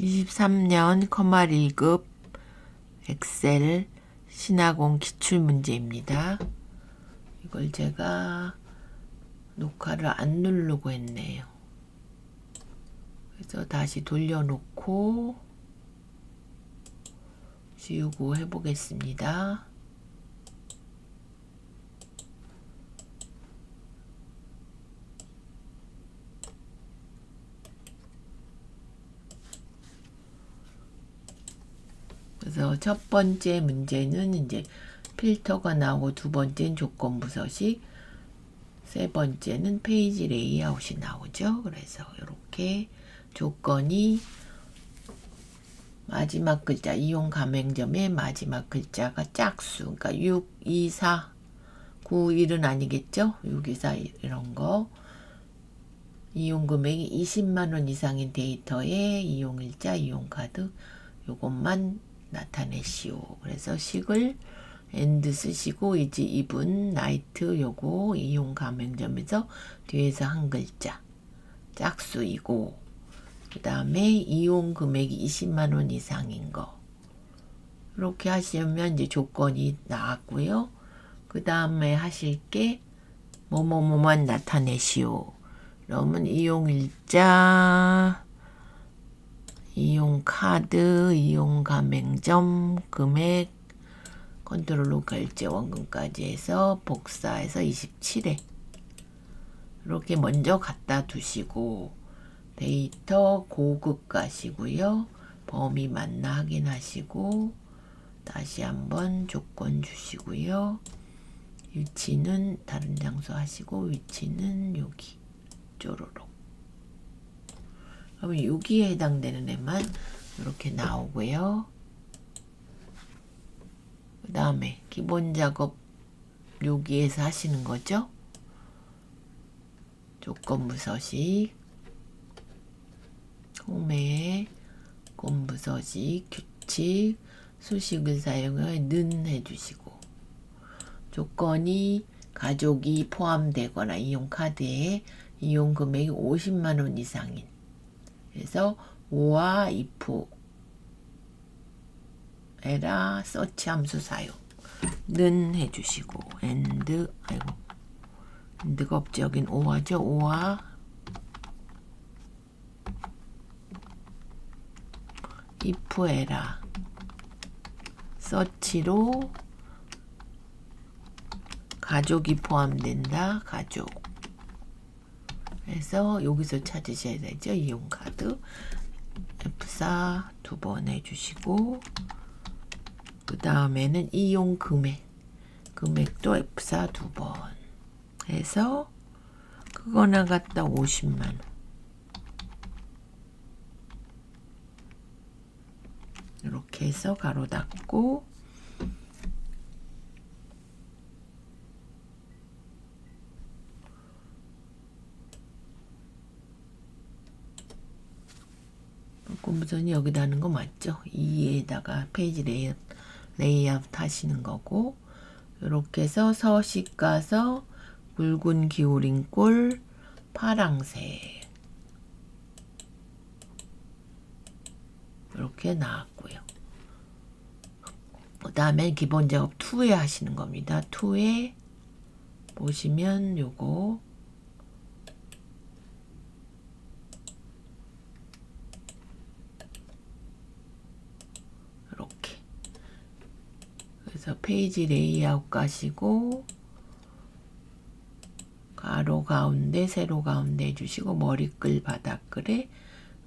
23년 커말 1급 엑셀 신화공 기출문제입니다. 이걸 제가 녹화를 안 누르고 했네요. 그래서 다시 돌려놓고 지우고 해보겠습니다. 그래서 첫 번째 문제는 이제 필터가 나오고 두 번째는 조건부 서식, 세 번째는 페이지 레이아웃이 나오죠. 그래서 이렇게 조건이 마지막 글자, 이용 가맹점의 마지막 글자가 짝수, 그러니까 6, 2, 4, 9, 1은 아니겠죠? 6, 2, 4 이런 거. 이용 금액이 20만원 이상인 데이터에 이용일자, 이용카드 요것만 나타내시오. 그래서 식을 and 쓰시고 이제 이분 나이트 요거 이용 가맹점에서 뒤에서 한 글자 짝수이고, 그 다음에 이용 금액이 20만원 이상인 거 이렇게 하시면 이제 조건이 나왔고요. 그 다음에 하실 게 뭐뭐뭐만 나타내시오. 그러면 이용일자, 이용카드, 이용가맹점, 금액, 컨트롤로 결제 원금까지 해서 복사해서 27회 이렇게 먼저 갖다 두시고 데이터 고급 가시고요. 범위 맞나 확인하시고 다시 한번 조건 주시고요. 위치는 다른 장소 하시고 위치는 여기 쪼로록. 그러면 여기에 해당되는 애만 이렇게 나오고요. 그 다음에 기본 작업 여기에서 하시는 거죠. 조건부 서식, 홈에 조건부 서식, 규칙, 수식을 사용해 는 해주시고, 조건이 가족이 포함되거나 이용카드에 이용 금액이 50만원 이상인, 그래서 오와 if 에라 서치 함수 사용 는 해주시고, and and가 업적인 오와죠. 오와 if 에라 서치로 가족이 포함된다. 가족. 그래서 여기서 찾으셔야 되죠. 이용카드 F4 두 번 해주시고, 그 다음에는 이용 금액, 금액도 F4 두 번 해서 그거나 갖다 50만원 이렇게 해서 가로 닫고, 공부선이 여기다 하는 거 맞죠? 2에다가 페이지 레이아웃 하시는 거고, 이렇게 해서 서식 가서 굵은 기울인 꼴 파랑색 이렇게 나왔고요. 그 다음에 기본 작업 2에 하시는 겁니다. 2에 보시면 요거 이렇게, 그래서 페이지 레이아웃 가시고 가로 가운데 세로 가운데 해주시고, 머리글 바닥글에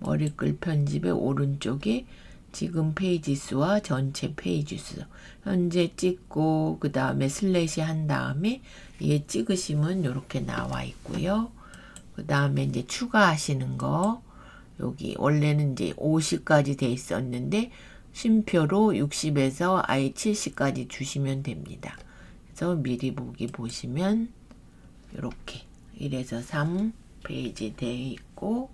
머리글 편집의 오른쪽에 지금 페이지 수와 전체 페이지 수 현재 찍고, 그 다음에 슬래시 한 다음에 얘 찍으시면 이렇게 나와 있고요. 그 다음에 이제 추가하시는 거, 여기 원래는 이제 50까지 돼 있었는데 쉼표로 60에서 아예 70까지 주시면 됩니다. 그래서 미리 보기 보시면 이렇게 1에서 3 페이지 돼 있고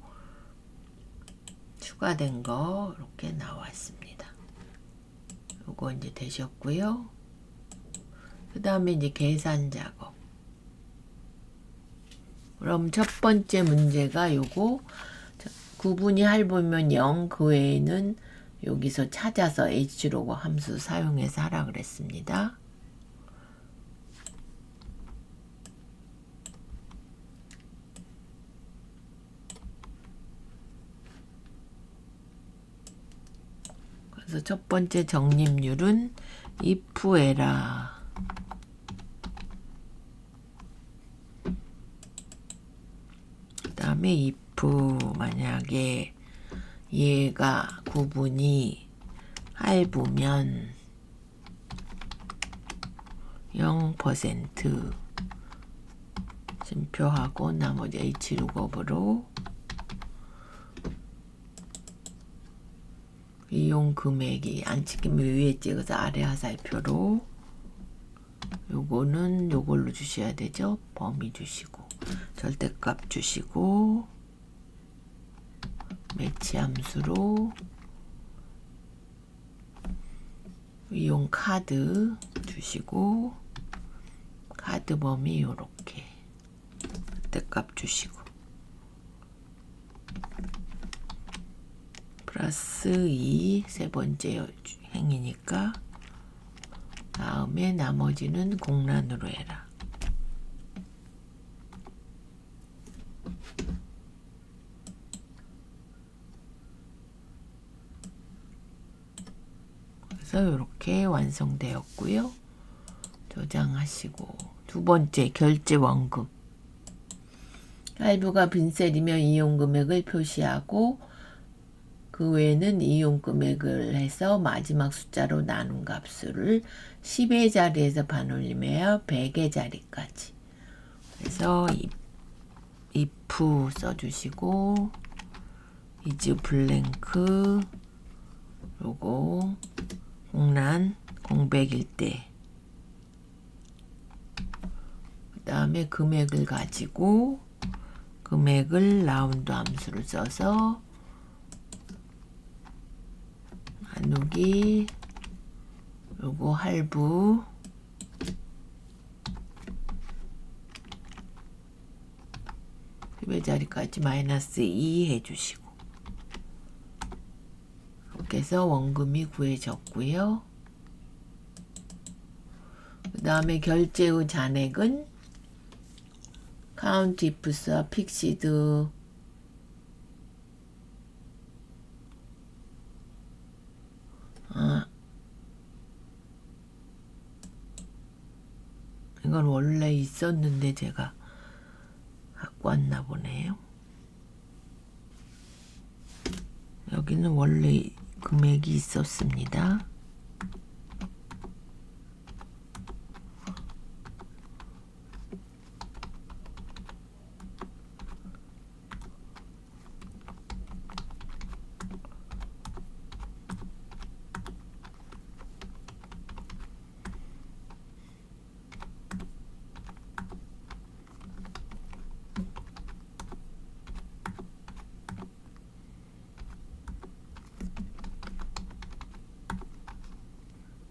추가된 거 이렇게 나왔습니다. 요거 이제 되셨고요. 그 다음에 이제 계산 작업. 그럼 첫 번째 문제가 요거 구분이 할부면 0, 그 외에는 여기서 찾아서 h로그 함수 사용해서 하라 그랬습니다. 그래서 첫 번째 적립률은 if 에라 그 다음에 if 만약에 얘가 구분이 할부면 0% 심표하고 나머지 h룩업으로 이용 금액이 안 찍히면 위에 찍어서 아래 화살표로 요거는 요걸로 주셔야 되죠. 범위 주시고 절대값 주시고 매치 함수로 이용 카드 주시고 카드 범위 요렇게 절대값 주시고 플러스 2 세 번째 행이니까 다음에 나머지는 공란으로 해라. 그래서 이렇게 완성되었고요. 저장하시고 두 번째 결제 원금 할부가 빈셀이면 이용 금액을 표시하고 그 외에는 이용 금액을 해서 마지막 숫자로 나눈 값수를 10의 자리에서 반올림해야 100의 자리까지. 그래서 if 써주시고 is 블랭크 요거 공란 공백일 때 그 다음에 금액을 가지고 금액을 라운드 함수를 써서 나누기 요거 할부 10의 자리까지 마이너스 2 해주시고 이렇게 해서 원금이 구해졌고요. 그 다음에 결제 후 잔액은 카운트 ifs와 픽시드 이건 원래 있었는데 제가 갖고 왔나 보네요. 여기는 원래 금액이 있었습니다.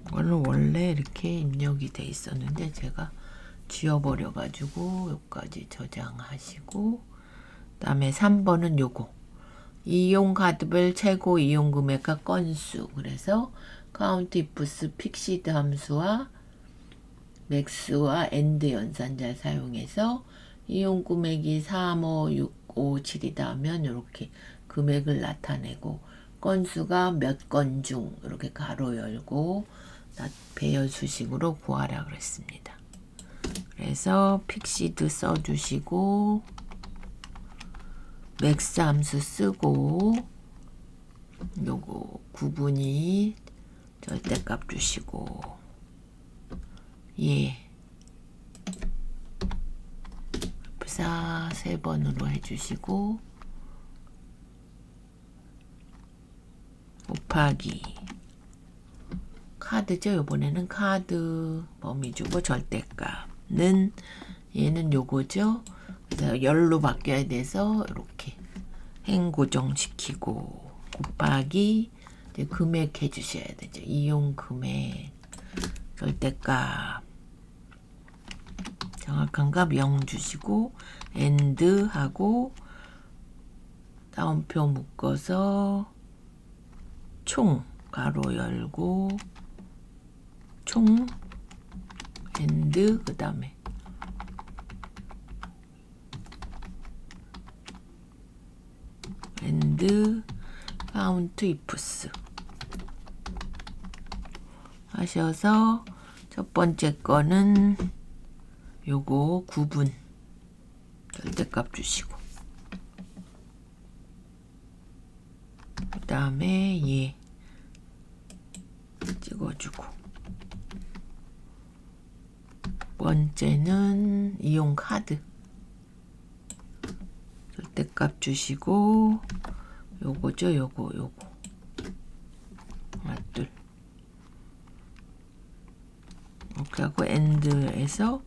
이거는 원래 이렇게 입력이 돼 있었는데 제가 지워버려 가지고 여기까지 저장하시고 그 다음에 3번은 요거 이용 카드별 최고 이용 금액과 건수 그래서 count ifs 픽시드 함수와 맥스와 엔드 연산자를 사용해서 이용 금액이 3, 5, 6, 5, 7이다 하면 이렇게 금액을 나타내고 건수가 몇 건 중 이렇게 가로 열고 배열 수식으로 구하라 그랬습니다. 그래서 픽시드 써주시고 맥스 함수 쓰고 요거 구분이 절대값 주시고 예 부사 3번으로 해주시고 곱하기 카드죠. 요번에는 카드 범위 주고 절대값은 얘는 요거죠. 그래서 열로 바뀌어야 돼서 이렇게 행 고정시키고 곱하기 이제 금액 해주셔야 되죠. 이용 금액 절대값 정확한 값 0 주시고 엔드 하고 따옴표 묶어서 총 가로 열고 총 엔드 그 다음에 엔드 카운트 이프스 하셔서 첫 번째 거는 요거 9분 절대값 주시고 그 다음에 얘 찍어주고 번째는 이용 카드 절대값 주시고 요거죠 요거 하나 둘 이렇게 하고 엔드에서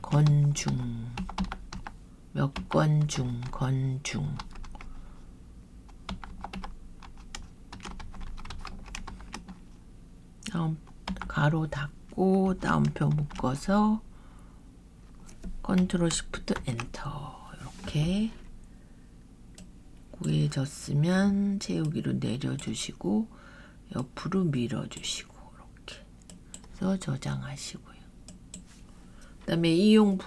건중 몇 건중 건중 다음 가로 닫고 따옴표 묶어서 컨트롤 시프트 엔터 이렇게 구해졌으면 채우기로 내려주시고 옆으로 밀어주시고 이렇게 해서 저장하시고요. 그 다음에 이용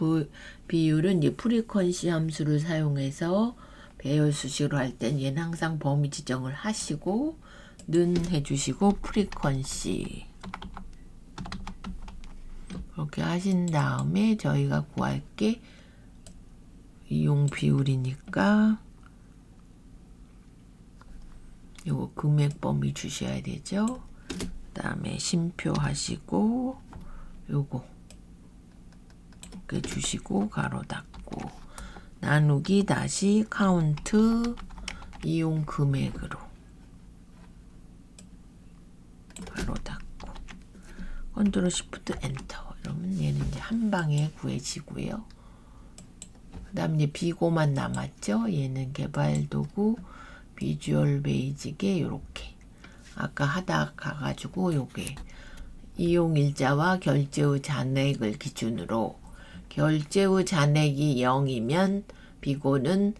비율은 이 프리퀀시 함수를 사용해서 배열 수식으로 할 땐 얘는 항상 범위 지정을 하시고 는 해주시고 프리퀀시 이렇게 하신 다음에 저희가 구할 게 이용 비율이니까 요거 금액 범위 주셔야 되죠. 그 다음에 심표 하시고 요거 이렇게 주시고 가로 닫고 나누기 다시 카운트 이용 금액으로 가로 닫고 컨트롤 시프트 엔터 이러면 얘는 이제 한 방에 구해지고요. 그 다음 이제 비고만 남았죠. 얘는 개발 도구 비주얼 베이직에 요렇게 아까 하다 가가지고 요게 이용 일자와 결제 후 잔액을 기준으로 결제 후 잔액이 0이면 비고는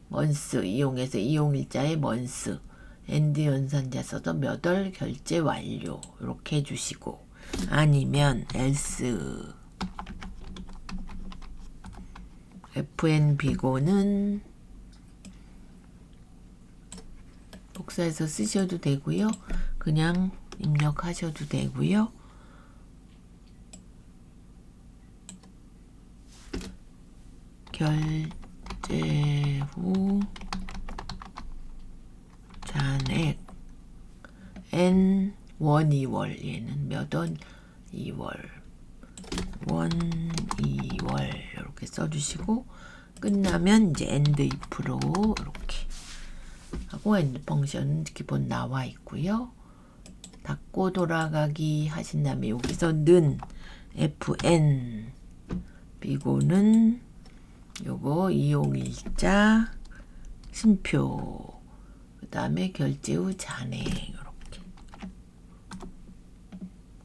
먼스 이용해서 이용 일자의 먼스 엔드 연산자 써서 몇 월 결제 완료 이렇게 해주시고 아니면 else fn 비고는 복사해서 쓰셔도 되고요. 그냥 입력하셔도 되고요. 결제 후 잔액 N 1, 2월 얘는 몇 원? 2월 1, 2월 이렇게 써주시고 끝나면 이제 end if로 이렇게 하고 end 펑션 기본 나와 있고요. 닫고 돌아가기 하신 다음에 여기서 는 fn 비고는 요거 이용일자 심표 그 다음에 결제 후 잔액 이렇게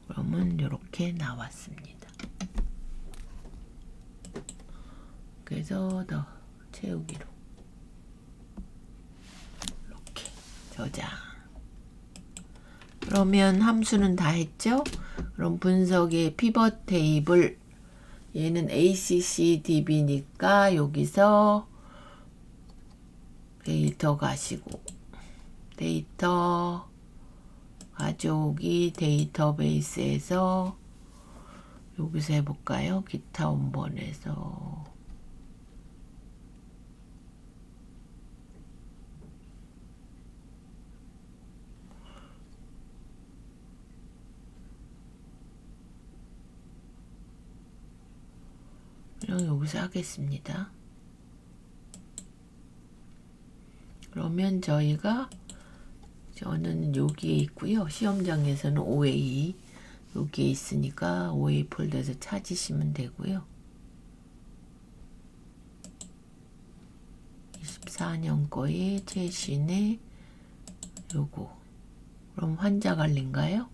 그러면 이렇게 나왔습니다. 그래서 더 채우기로 이렇게 저장. 그러면 함수는 다 했죠? 그럼 분석의 피벗 테이블 얘는 ACCDB니까 여기서 데이터 가시고 데이터 가져오기 데이터베이스에서 여기서 해볼까요? 기타 원본에서 그냥 여기서 하겠습니다. 그러면 저는 여기에 있고요. 시험장에서는 OA 여기에 있으니까 OA 폴더에서 찾으시면 되고요. 24년 거에 최신의 요거 그럼 환자 관리인가요?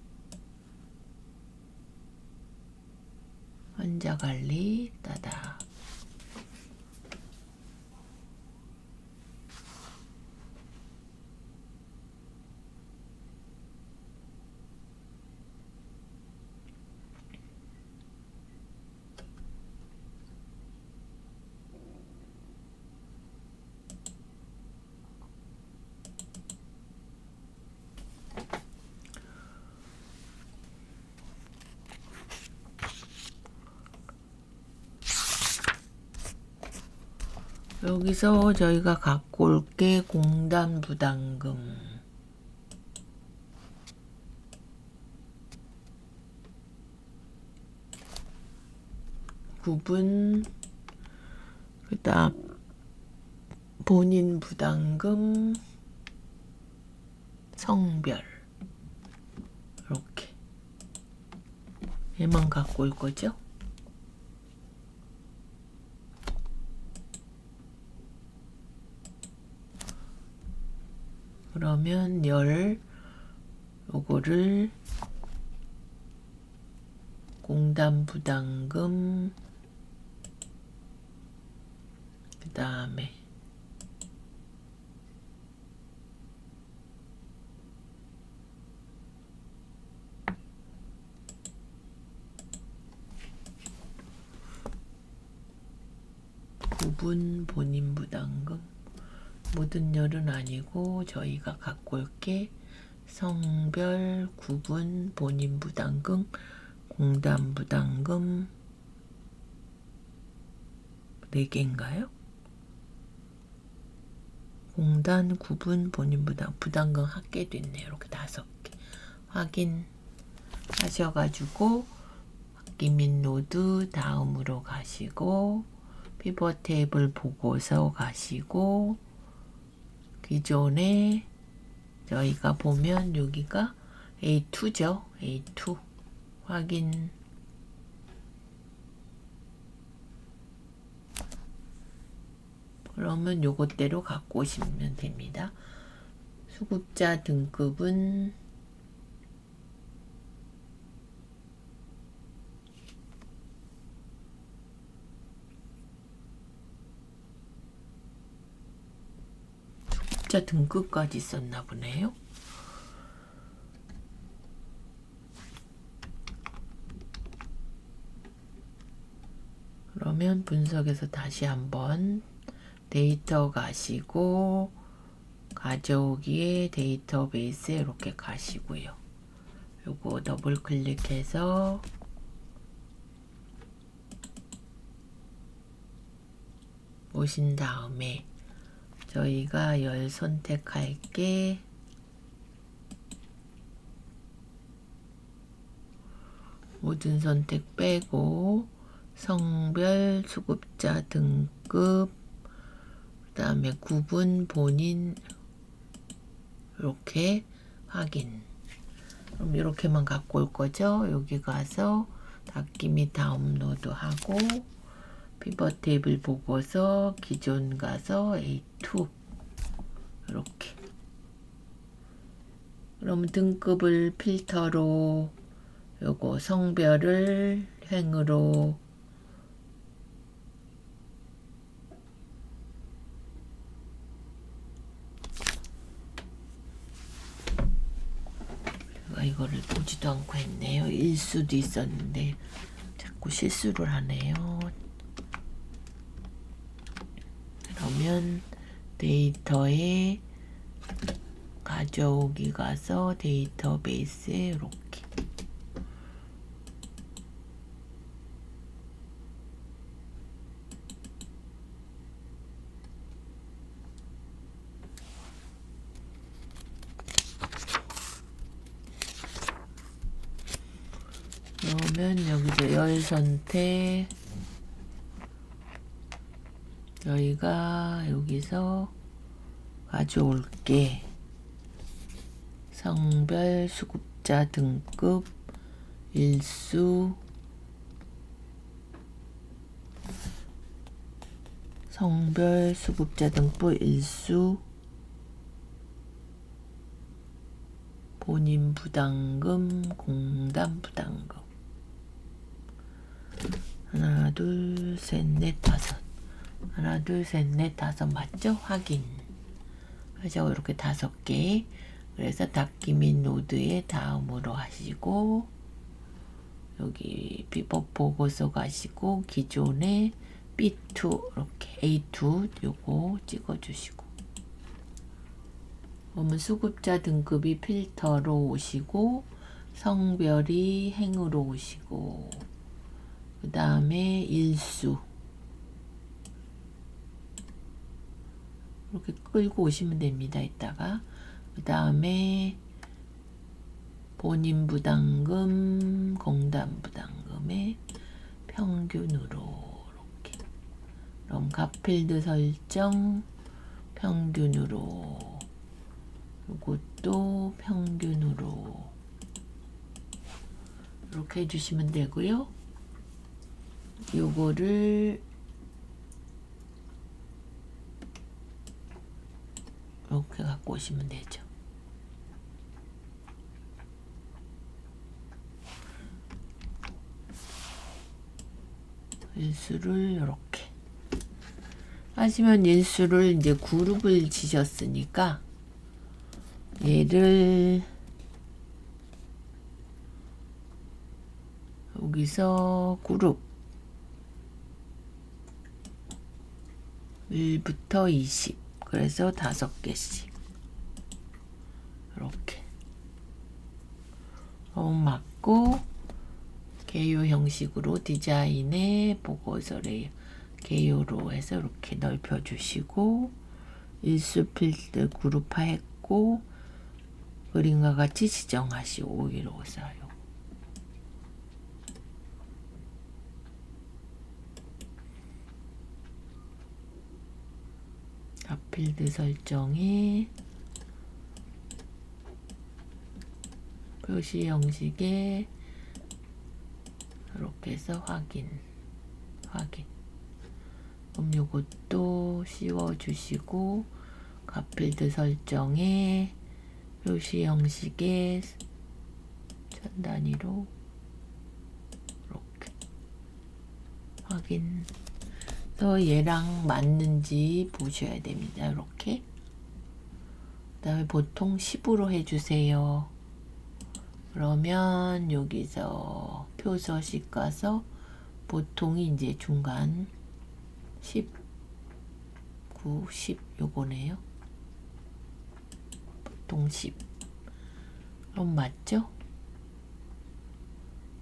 환자 관리 따다 여기서 저희가 갖고 올 게 공단 부담금. 구분, 그다음 본인 부담금, 성별. 이렇게 얘만 갖고 올 거죠. 그러면 요거를 공단 부담금, 그 다음에 구분 본인 부담금, 모든 열은 아니고 저희가 갖고 올 게 성별, 구분, 본인 부담금, 공단 부담금 4개인가요? 공단, 구분, 본인 부담금 합계도 있네요. 이렇게 5개 확인하셔가지고 김인 노드 다음으로 가시고 피벗 테이블 보고서 가시고 기존에 저희가 보면 여기가 A2죠. A2 확인. 그러면 요것대로 갖고 오시면 됩니다. 수급자 등급은 수급자 등급까지 썼나 보네요. 그러면 분석에서 다시 한번 데이터 가시고 가져오기에 데이터베이스에 이렇게 가시고요. 요거 더블 클릭해서 오신 다음에 저희가 열 선택할 게 모든 선택 빼고 성별, 수급자 등급, 그 다음에 구분, 본인 이렇게 확인. 그럼 이렇게만 갖고 올 거죠. 여기 가서 닫기 및 다운로드 하고 피벗 테이블 보고서 기존 가서 A2 이렇게. 그럼 등급을 필터로 요거 성별을 행으로 이거를 보지도 않고 했네요. 일수도 있었는데 자꾸 실수를 하네요. 그러면 데이터에 가져오기 가서 데이터베이스에 이렇게 그러면 여기서 열 선택 저희가 여기서 가져올게 성별 수급자 등급 일수 성별 수급자 등급 일수 본인 부담금 공단 부담금 하나 둘 셋 넷 다섯 하나 둘 셋 넷 다섯 맞죠? 확인 하죠. 이렇게 5개 그래서 닫기 및 노드에 다음으로 하시고 여기 비법 보고서 가시고 기존에 B2 이렇게 A2 요거 찍어주시고 그러면 수급자 등급이 필터로 오시고 성별이 행으로 오시고 그 다음에 일수 이렇게 끌고 오시면 됩니다. 이따가 그 다음에 본인 부담금, 공단 부담금의 평균으로 이렇게. 그럼 값필드 설정 평균으로, 이것도 평균으로 이렇게 해주시면 되고요. 요거를 이렇게 갖고 오시면 되죠. 일수를 이렇게 하시면, 일수를 이제 그룹을 지셨으니까 얘를 여기서 그룹 1부터 20, 그래서 5개씩 이렇게 맞고, 개요 형식으로 디자인의 보고서를 개요로 해서 이렇게 넓혀 주시고, 일수 필드 그룹화했고 그림과 같이 지정하시고 5154요. 필드 설정에 표시 형식에 이렇게 해서 확인. 그럼 요것도 씌워주시고, 값필드 설정에 표시 형식에 천 단위로 이렇게 확인. 또 얘랑 맞는지 보셔야 됩니다. 이렇게. 그 다음에 보통 10으로 해주세요. 그러면 여기서 표서식 가서 보통이 이제 중간 10, 9, 10 요거네요. 보통 10. 그럼 맞죠?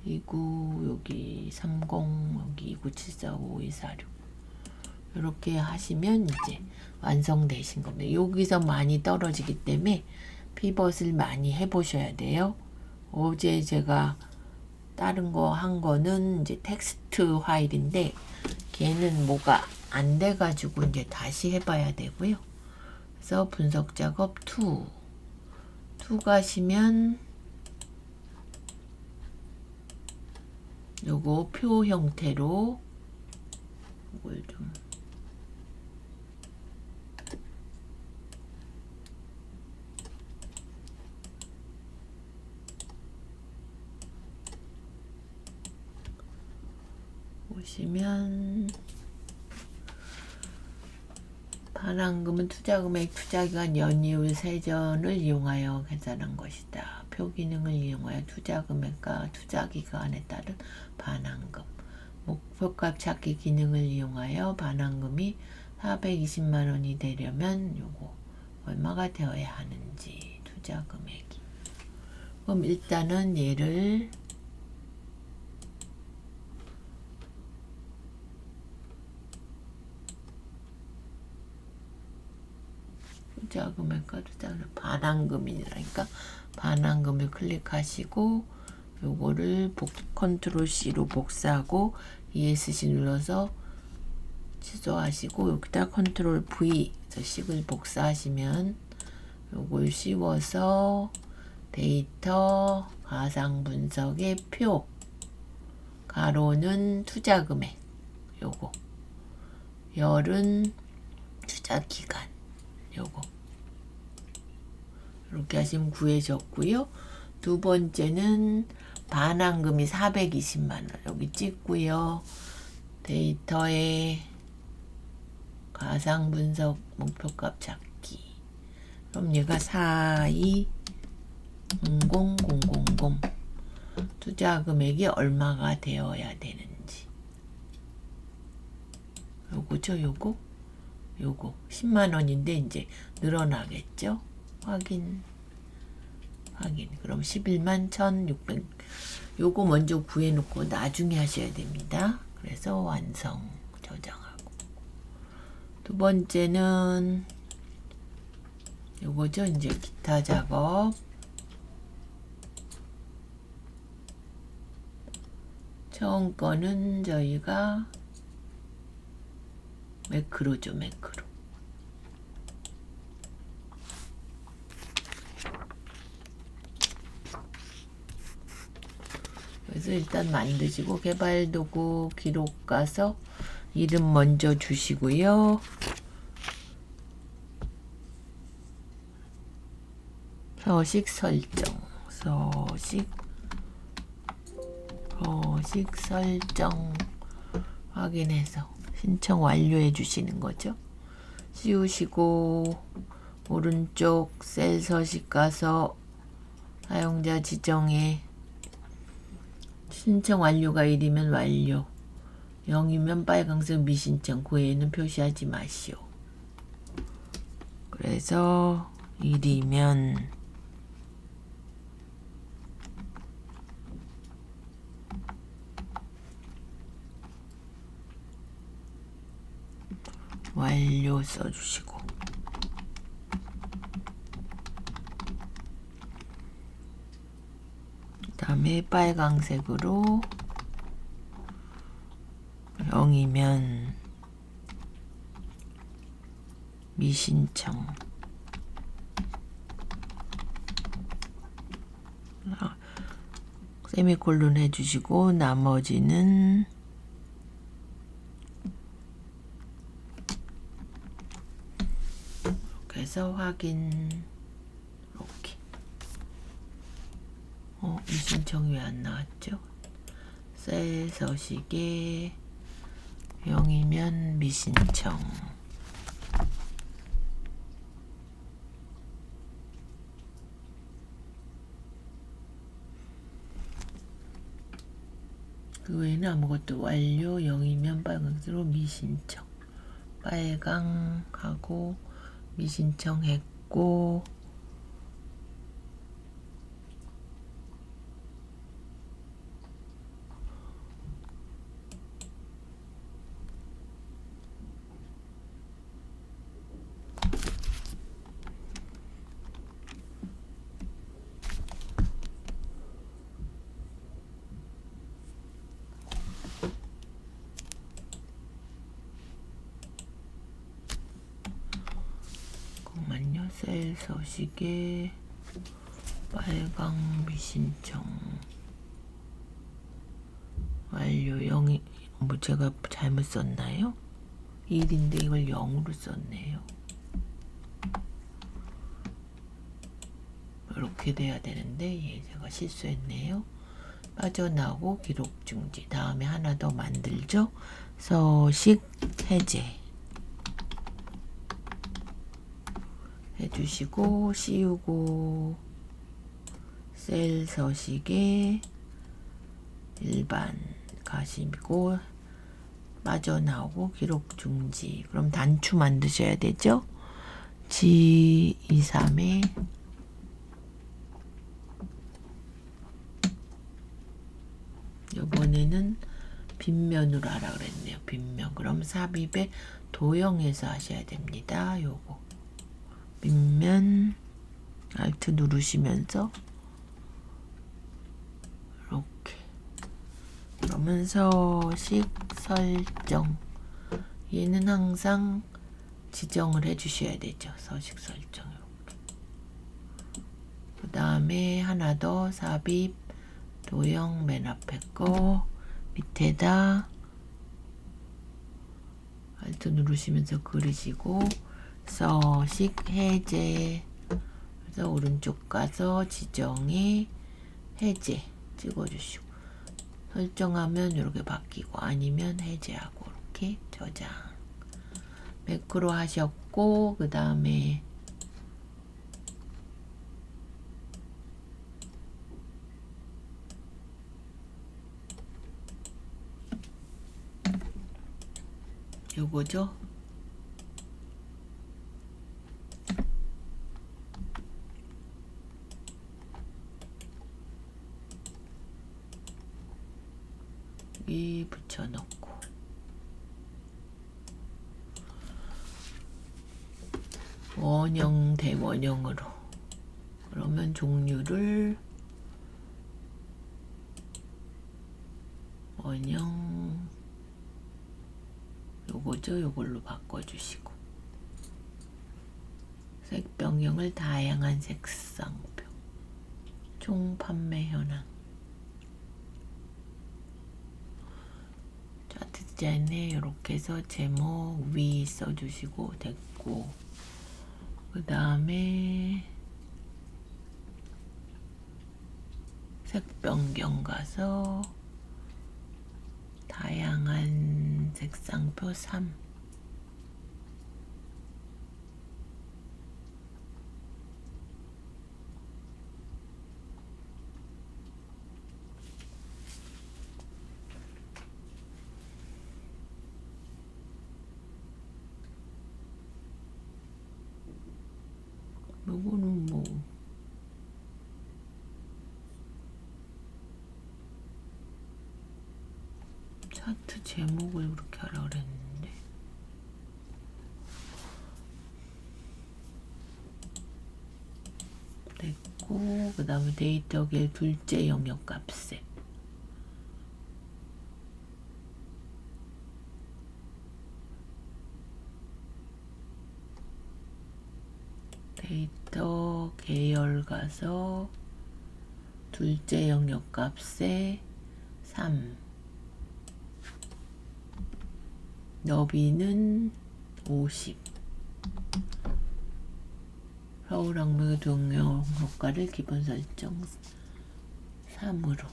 29, 여기 30, 여기 2974, 5246. 이렇게 하시면 이제 완성되신 겁니다. 여기서 많이 떨어지기 때문에 피벗을 많이 해보셔야 돼요. 어제 제가 다른 거 한 거는 이제 텍스트 파일인데 걔는 뭐가 안 돼가지고 이제 다시 해봐야 되고요. 그래서 분석 작업 2 가시면 요거 표 형태로 이걸 좀 보시면, 반환금은 투자금액, 투자기간, 연이율, 세전을 이용하여 계산한 것이다. 표기능을 이용하여 투자금액과 투자기간에 따른 반환금, 목표값 찾기 기능을 이용하여 반환금이 420만 원이 되려면 요거 얼마가 되어야 하는지, 투자금액이. 그럼 일단은 얘를 투자금액과 투자금액 반환금이니까 반환금을 클릭하시고 요거를 컨트롤 C로 복사하고 ESC 눌러서 취소하시고, 여기다 컨트롤 V 식을 복사하시면 요걸 씌워서 데이터 가상 분석의 표, 가로는 투자금액, 요거 열은 투자기간, 요거 이렇게 하시면 구해졌고요. 두 번째는 반환금이 420만 원 여기 찍고요. 데이터에 가상 분석 목표값 찾기. 그럼 얘가 4200000 투자 금액이 얼마가 되어야 되는지. 요거죠, 요거 10만 원인데 이제 늘어나겠죠. 확인. 그럼 11만 1600. 요거 먼저 구해 놓고 나중에 하셔야 됩니다. 그래서 완성 저장하고. 두 번째는 요거죠. 이제 기타 작업. 처음 거는 저희가 매크로죠. 매크로. 그래서 일단 만드시고 개발 도구 기록 가서 이름 먼저 주시고요. 서식 설정. 서식 설정 확인해서 신청 완료해 주시는 거죠. 씌우시고 오른쪽 셀 서식 가서 사용자 지정에 신청 완료가 1이면 완료, 0이면 빨강색 미신청, 그 외에는 표시하지 마시오. 그래서 1이면 완료 써주시고, 그 다음에 빨강색으로 0이면 미신청, 세미콜론 해주시고 나머지는 이렇게 해서 확인. 이렇게. 미신청이 왜 안 나왔죠? 셀 서식에 0이면 미신청. 그 외에는 아무것도. 완료 0이면 빨강색으로 미신청. 빨강하고 미신청 했고, 잠깐만요. 셀 서식에 빨강 미신청 완료 0이 뭐 제가 잘못 썼나요? 1인데 이걸 0으로 썼네요. 이렇게 돼야 되는데 제가 실수했네요. 빠져나오고 기록 중지. 다음에 하나 더 만들죠. 서식 해제 해주시고 씌우고 셀 서식에 일반 가시고 빠져나오고 기록 중지. 그럼 단추 만드셔야 되죠. G23에 이번에는 빗면으로 하라 그랬네요. 빗면. 그럼 삽입에 도형에서 하셔야 됩니다. 요거 빗면 Alt 누르시면서 이렇게. 그러면서 식 설정, 얘는 항상 지정을 해 주셔야 되죠. 서식 설정. 이렇게. 그 다음에 하나 더 삽입 도형 맨 앞에 거 밑에다 Alt 누르시면서 그리시고 서식 해제. 그래서 오른쪽 가서 지정에 해제 찍어주시고 설정하면 이렇게 바뀌고 아니면 해제하고 이렇게 저장. 매크로 하셨고 그 다음에 요거죠. 이 붙여놓고 원형 대원형으로. 그러면 종류를 원형 요거죠. 요걸로 바꿔주시고 색 변경을 다양한 색상표. 총 판매 현황. 차트 디자인에 이렇게 해서 제목 위 써주시고 됐고, 그 다음에 색 변경 가서 다양한 색상표 3. 요거는 뭐 차트 제목을 그렇게 하라 그랬는데 됐고, 그 다음에 데이터 길 둘째 영역 값에 데이터 계열 가서 둘째 영역 값에 3, 너비는 50. 서울항목의 동영 효과를 기본 설정 3으로.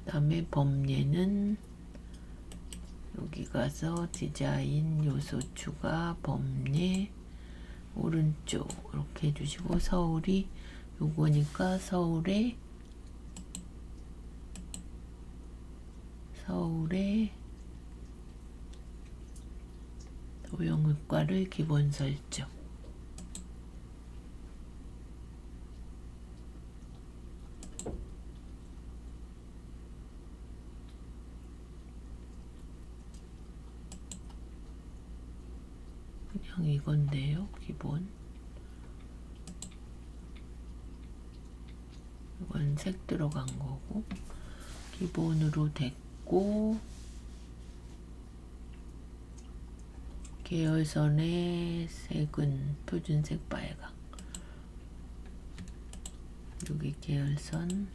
그 다음에 범례는 여기 가서 디자인 요소 추가 범례 오른쪽 이렇게 해주시고, 서울이 요거니까 서울의 도형효과를 기본 설정. 그냥 이건데요, 기본. 이건 색 들어간 거고 기본으로 됐고, 계열선의 색은 표준색 빨강. 여기 계열선,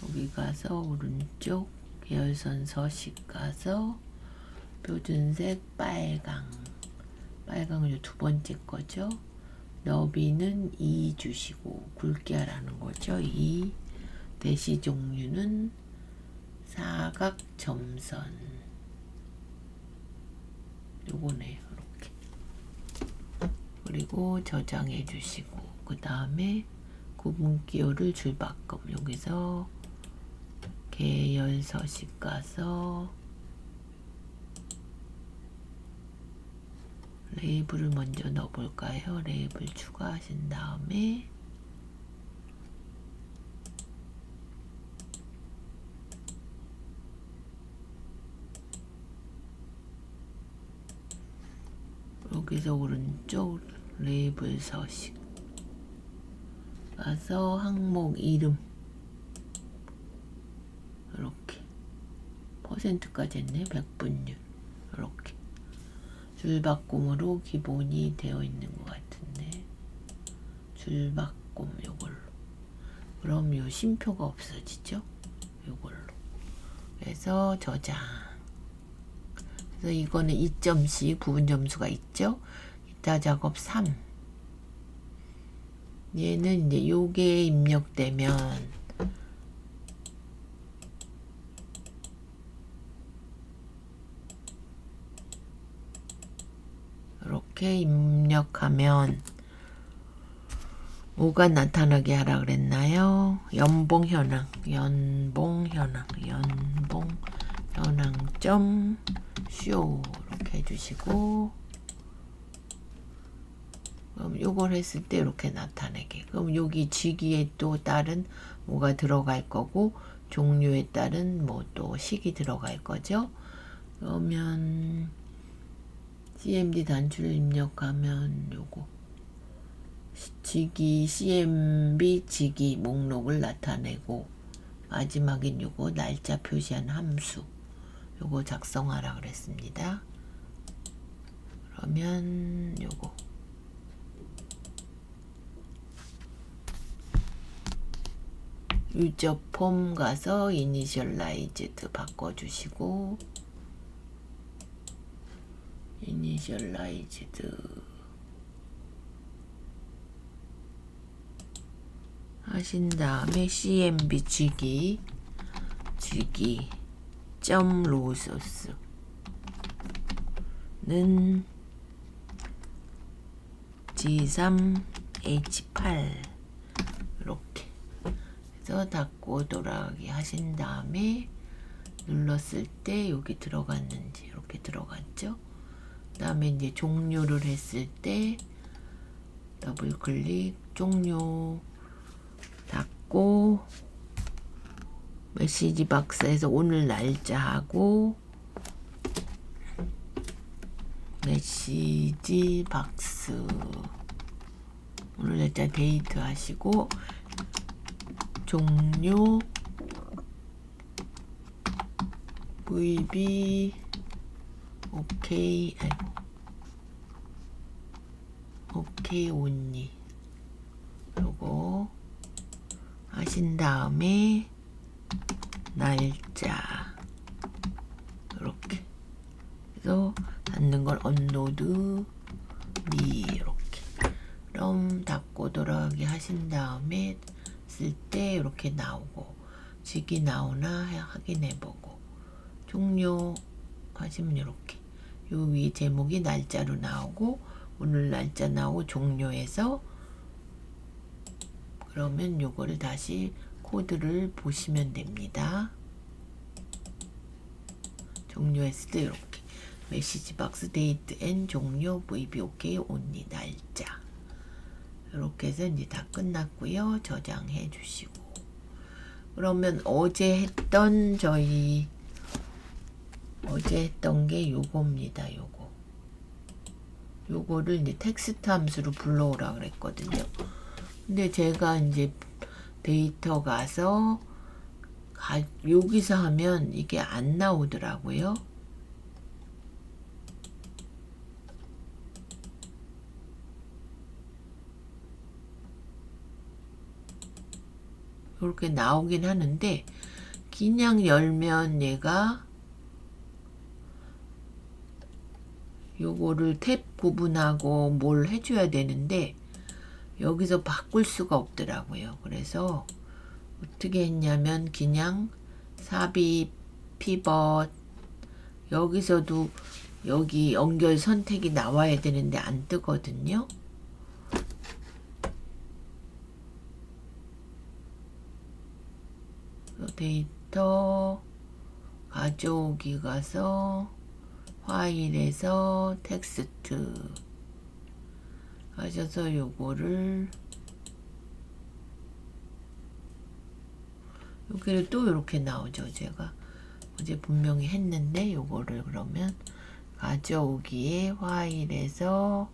여기 가서 오른쪽 계열선 서식 가서 표준색 빨강. 빨강은 두 번째 거죠. 너비는 2 주시고 굵게 하라는 거죠. 2. 대시 종류는 사각 점선. 요거네요. 이렇게. 그리고 저장해 주시고, 그 다음에 구분 기호를 줄바꿈. 여기서 계열 서식 가서 레이블을 먼저 넣어볼까요? 레이블 추가하신 다음에 여기서 오른쪽 레이블 서식 가서 항목 이름 이렇게 퍼센트까지 했네. 백분율 이렇게 줄바꿈으로 기본이 되어 있는 것 같은데, 줄바꿈 요걸로. 그럼 요 심표가 없어지죠. 요걸로. 그래서 저장. 그래서 이거는 2점씩 부분 점수가 있죠. 이따 작업 3. 얘는 이제 요게 입력되면 이렇게 입력하면 뭐가 나타나게 하라 그랬나요? 연봉 현황 점 쇼 이렇게 해주시고, 그럼 요걸 했을 때 이렇게 나타내게. 그럼 여기 직위에 또 다른 뭐가 들어갈 거고, 종류에 따른 뭐 또 식이 들어갈 거죠. 그러면 CMD 단추를 입력하면 요거 직위 CMB 직위 목록을 나타내고 마지막엔 요거 날짜 표시한 함수 요거 작성하라 그랬습니다. 그러면 요거 유저 폼 가서 이니셜라이즈드 바꿔주시고 이니셜라이즈드 하신 다음에 CMB 직위 점 로소스는 G3H8 이렇게 해서 닫고 돌아가기 하신 다음에 눌렀을 때 여기 들어갔는지 이렇게 들어갔죠. 그 다음에 이제 종료를 했을 때 더블 클릭 종료 닫고 메시지 박스에서 오늘 날짜하고 메시지 박스 오늘 날짜 데이트 하시고 종료 VB 오케이 오케이 온니 요거 하신 다음에 날짜 이렇게 그래서 닫는 걸 업로드 미 이렇게 그럼 닫고 돌아가기 하신 다음에 쓸 때 이렇게 나오고 직이 나오나 확인해 보고 종료 하시면 이렇게 요 위에 제목이 날짜로 나오고 오늘 날짜 나오고 종료해서 그러면 요거를 다시 코드를 보시면 됩니다. 종료했을 때 이렇게 메시지 박스 데이트 앤 종료 VB 오케이 온리 날짜 이렇게 해서 이제 다 끝났고요. 저장해 주시고 그러면 어제 했던 게 요겁니다. 요거를 이제 텍스트 함수로 불러오라 그랬거든요. 근데 제가 이제 데이터 가서 여기서 하면 이게 안 나오더라고요. 이렇게 나오긴 하는데 그냥 열면 얘가 요거를 탭 구분하고 뭘 해줘야 되는데 여기서 바꿀 수가 없더라고요. 그래서 어떻게 했냐면 그냥 삽입 피벗 여기서도 여기 연결 선택이 나와야 되는데 안 뜨거든요. 데이터 가져오기 가서 파일에서 텍스트 하셔서 요거를 여기를 또 이렇게 나오죠. 제가 어제 분명히 했는데 요거를 그러면 가져오기에 파일에서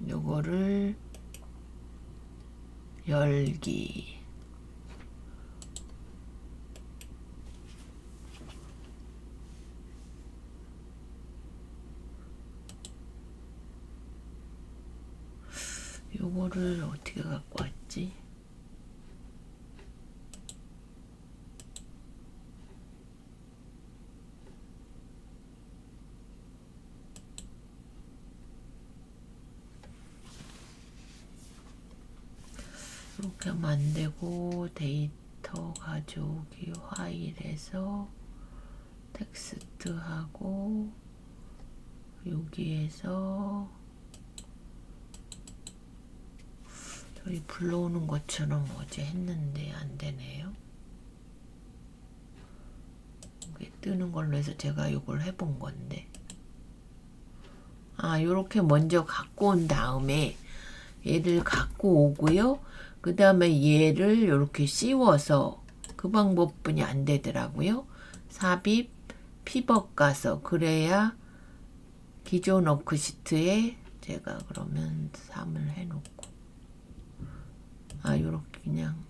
요거를 열기 요거를 어떻게 갖고 왔지? 이렇게 하면 안 되고 데이터 가져오기 파일에서 텍스트하고 여기에서 저희 불러오는 것처럼 어제 했는데 안 되네요. 이게 뜨는 걸로 해서 제가 이걸 해본 건데 요렇게 먼저 갖고 온 다음에 얘를 갖고 오고요. 그 다음에 얘를 이렇게 씌워서 그 방법뿐이 안 되더라고요. 삽입, 피벗 가서 그래야 기존 워크시트에 제가 그러면 3을 해놓고 요렇게 그냥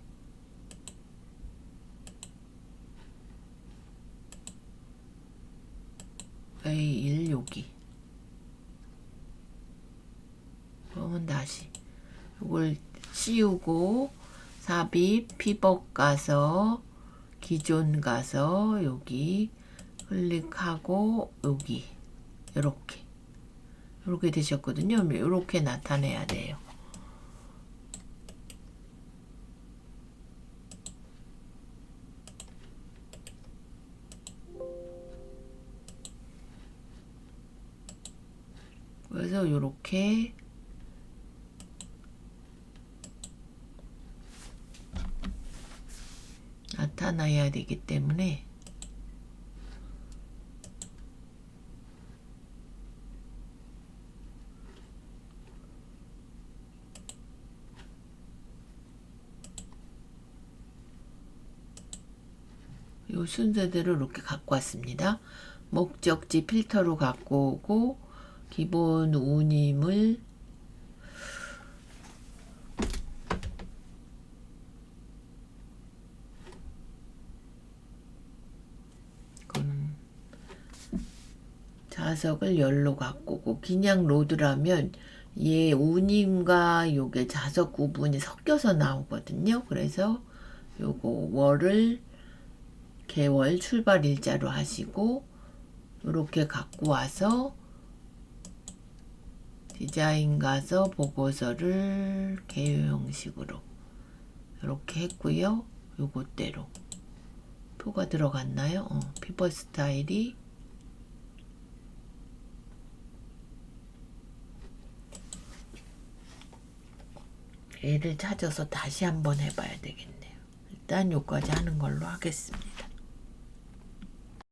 A1 여기 그러면 다시 이걸 씌우고 삽입 피벗 가서 기존 가서 여기 클릭하고 여기 이렇게 되셨거든요. 이렇게 나타내야 돼요. 그래서 이렇게 나타나야 되기 때문에 이 순서대로 이렇게 갖고 왔습니다. 목적지 필터로 갖고 오고 기본 운임을 자석을 열로 갖고 오고 그냥 로드라면 얘 운임과 요게 자석 구분이 섞여서 나오거든요. 그래서 요거 월을 개월 출발 일자로 하시고 이렇게 갖고 와서 디자인 가서 보고서를 개요 형식으로 이렇게 했고요. 요것대로 표가 들어갔나요? 피벗 스타일이 얘를 찾아서 다시 한번 해봐야 되겠네요. 일단 요까지 하는 걸로 하겠습니다.